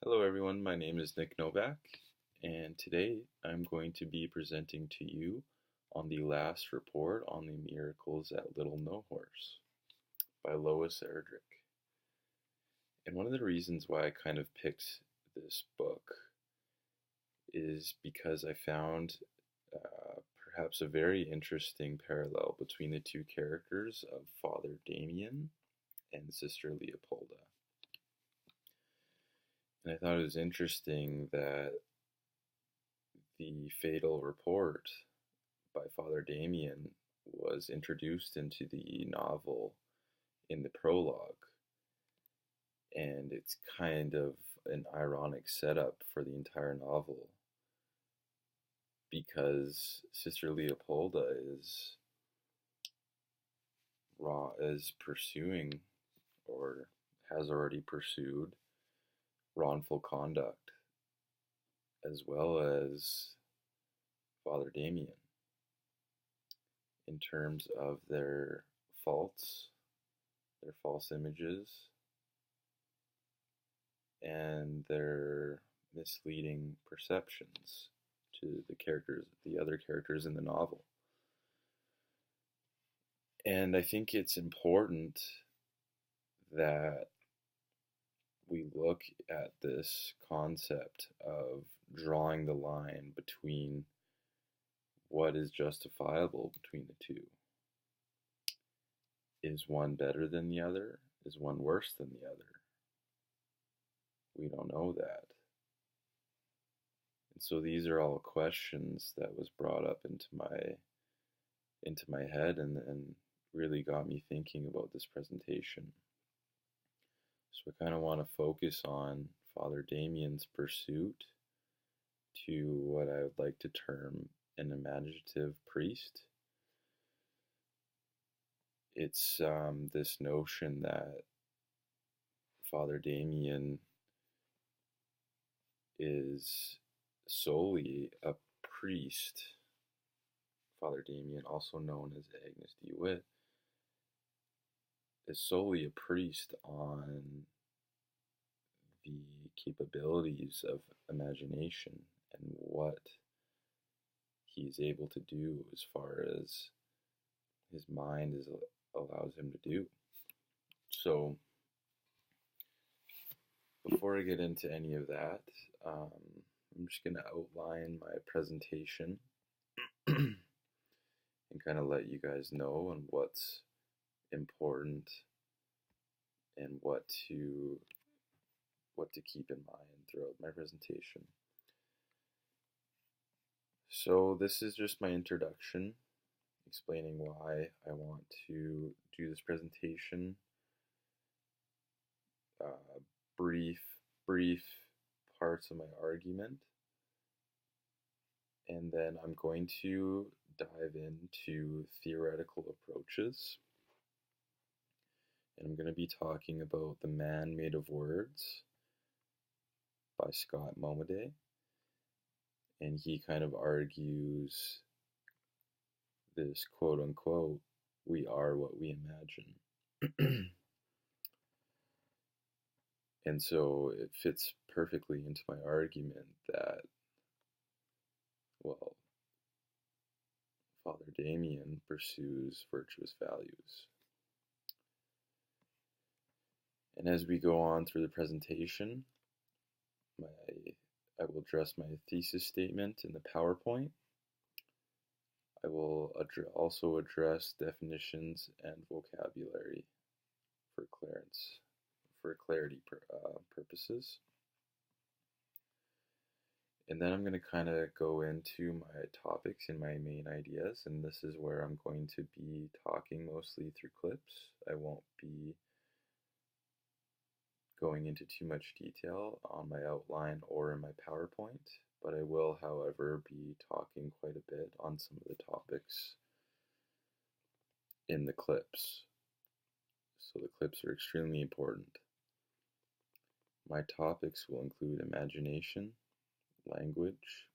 Hello everyone, my name is Nick Novak, and today I'm going to be presenting to you on the last report on the miracles at Little No Horse by Lois Erdrich. And one of the reasons why I kind of picked this book is because I found perhaps a very interesting parallel between the two characters of Father Damien and Sister Leopolda. And I thought it was interesting that the fatal report by Father Damien was introduced into the novel in the prologue. And it's kind of an ironic setup for the entire novel because Sister Leopolda is pursuing or has already pursued wrongful conduct as well as Father Damien in terms of their faults, their false images, and their misleading perceptions to the other characters in the novel. And I think it's important that we look at this concept of drawing the line between what is justifiable between the two. Is one better than the other? Is one worse than the other? We don't know that. And so these are all questions that was brought up into my head and really got me thinking about this presentation. So I kind of want to focus on Father Damien's pursuit to what I would like to term an imaginative priest. It's this notion that Father Damien is solely a priest. Father Damien, also known as Agnes de Witt, is solely a priest on the capabilities of imagination and what he is able to do as far as his mind allows him to do. So before I get into any of that, I'm just going to outline my presentation and kind of let you guys know on what's important and what to keep in mind throughout my presentation. So this is just my introduction, explaining why I want to do this presentation. Brief parts of my argument, and then I'm going to dive into theoretical approaches, and I'm going to be talking about The Man Made of Words by Scott Momaday, and he kind of argues this quote-unquote, we are what we imagine. And so it fits perfectly into my argument that, well, Father Damien pursues virtuous values. And as we go on through the presentation, I will address my thesis statement in the PowerPoint. I will also address definitions and vocabulary for clarity purposes. And then I'm going to kind of go into my topics and my main ideas, and this is where I'm going to be talking mostly through clips. I won't be going into too much detail on my outline or in my PowerPoint, but I will, however, be talking quite a bit on some of the topics in the clips. So the clips are extremely important. My topics will include imagination, language,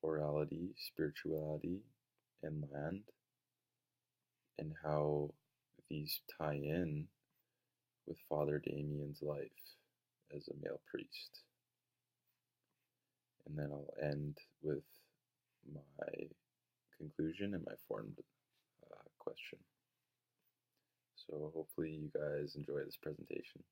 orality, spirituality, and land, and how these tie in with Father Damien's life as a male priest and then I'll end with my conclusion and my formed question. So hopefully you guys enjoy this presentation.